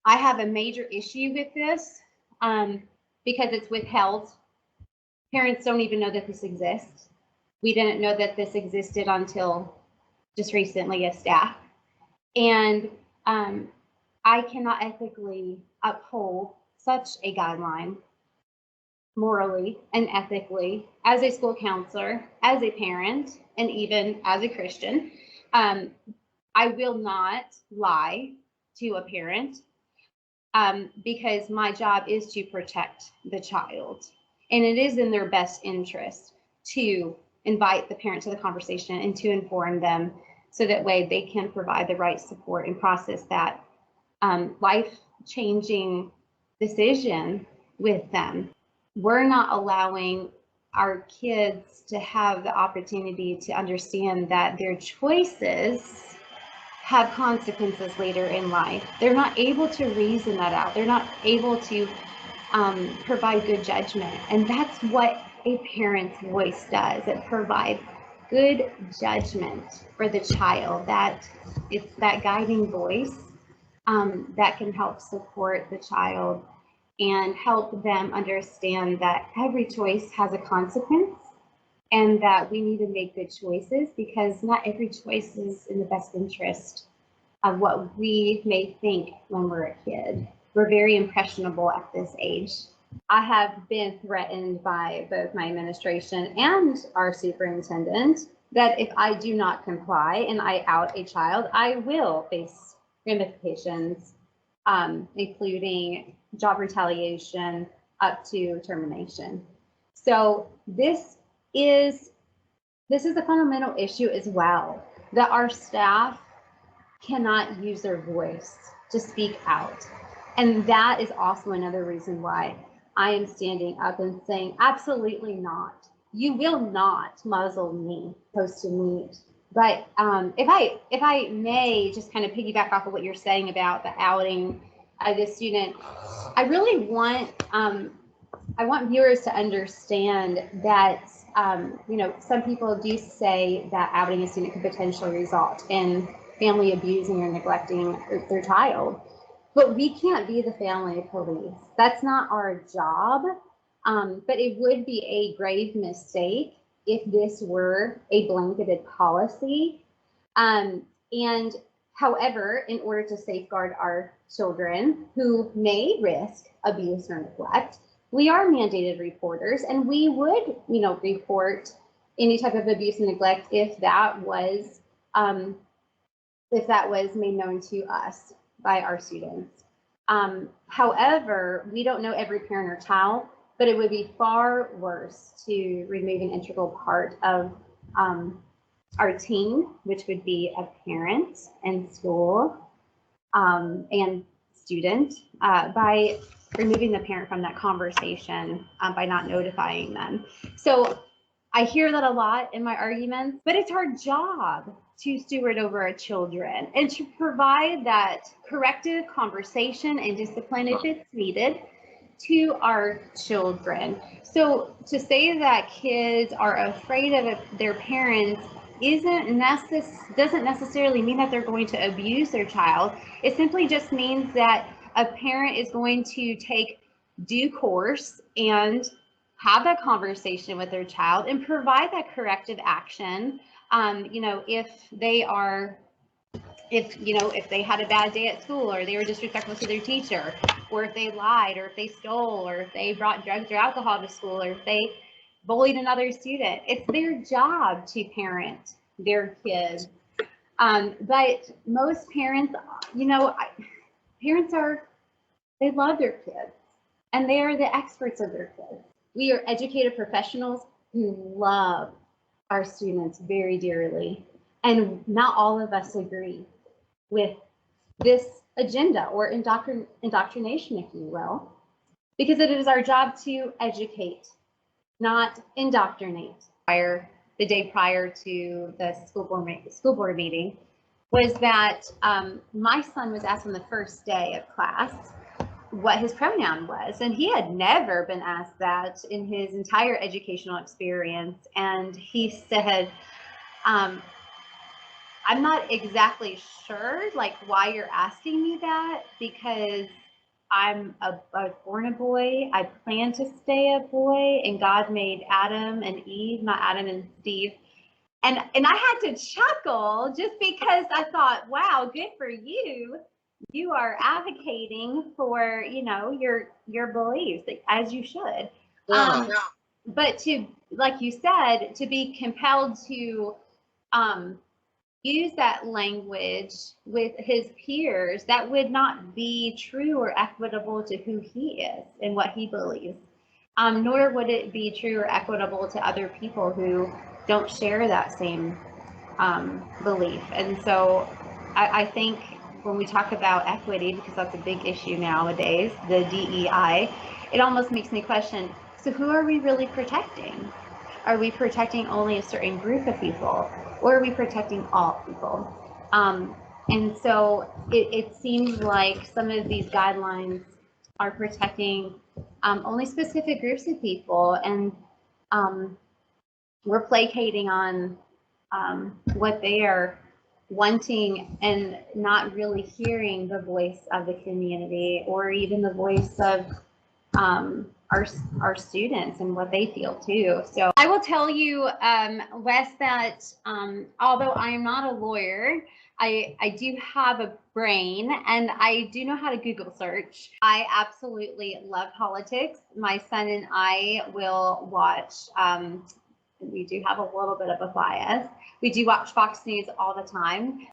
I have a major issue with this because it's withheld. Parents don't even know that this exists. We didn't know that this existed until just recently as staff. And I cannot ethically uphold such a guideline morally and ethically as a school counselor, as a parent, and even as a Christian. I will not lie to a parent because my job is to protect the child. And it is in their best interest to invite the parent to the conversation and to inform them so that way they can provide the right support and process that life-changing decision with them. We're not allowing our kids to have the opportunity to understand that their choices have consequences later in life. They're not able to reason that out. They're not able to provide good judgment. And that's what a parent's voice does. It provides good judgment for the child. That it's that guiding voice that can help support the child and help them understand that every choice has a consequence and that we need to make good choices because not every choice is in the best interest of what we may think when we're a kid. We're very impressionable at this age. I have been threatened by both my administration and our superintendent that if I do not comply and I out a child, I will face ramifications, including job retaliation up to termination. So this is a fundamental issue as well, that our staff cannot use their voice to speak out. And that is also another reason why I am standing up and saying, absolutely not. You will not muzzle me, supposed to meet. But if I may just kind of piggyback off of what you're saying about the outing of the student, I really want viewers to understand that some people do say that outing a student could potentially result in family abusing or neglecting their child, but we can't be the family police. That's not our job. But it would be a grave mistake if this were a blanketed policy. And however, in order to safeguard our children who may risk abuse or neglect, we are mandated reporters, and we would, report any type of abuse and neglect if that was made known to us by our students. However, we don't know every parent or child, but it would be far worse to remove an integral part of our team, which would be a parent and school and student, by removing the parent from that conversation by not notifying them. So I hear that a lot in my arguments, but it's our job to steward over our children and to provide that corrective conversation and discipline if it's needed to our children. So to say that kids are afraid of their parents doesn't necessarily mean that they're going to abuse their child. It simply just means that a parent is going to take due course and have that conversation with their child and provide that corrective action. If they had a bad day at school, or they were disrespectful to their teacher, or if they lied, or if they stole, or if they brought drugs or alcohol to school, or if they bullied another student, it's their job to parent their kids. But most parents, they love their kids, and they are the experts of their kids. We are educated professionals who love our students very dearly, and not all of us agree with this agenda or indoctrination, if you will, because it is our job to educate, not indoctrinate. The day prior to the school board meeting was that my son was asked on the first day of class what his pronoun was, and he had never been asked that in his entire educational experience. And he said, I'm not exactly sure like why you're asking me that, because I was born a boy. I plan to stay a boy, and God made Adam and Eve, not Adam and Steve. And I had to chuckle just because I thought, wow, good for you. You are advocating for, you know, your beliefs, as you should. Yeah. But to, like you said, to be compelled to use that language with his peers, that would not be true or equitable to who he is and what he believes. Nor would it be true or equitable to other people who don't share that same belief. And so I think when we talk about equity, because that's a big issue nowadays, the DEI, it almost makes me question, so who are we really protecting? Are we protecting only a certain group of people, or are we protecting all people? And so it seems like some of these guidelines are protecting only specific groups of people, and we're placating on what they are wanting and not really hearing the voice of the community or even the voice of our students and what they feel too. So I will tell you, Wes, that although I am not a lawyer, I do have a brain and I do know how to Google search. I absolutely love politics. My son and I will watch, we do have a little bit of a bias. We do watch Fox News all the time.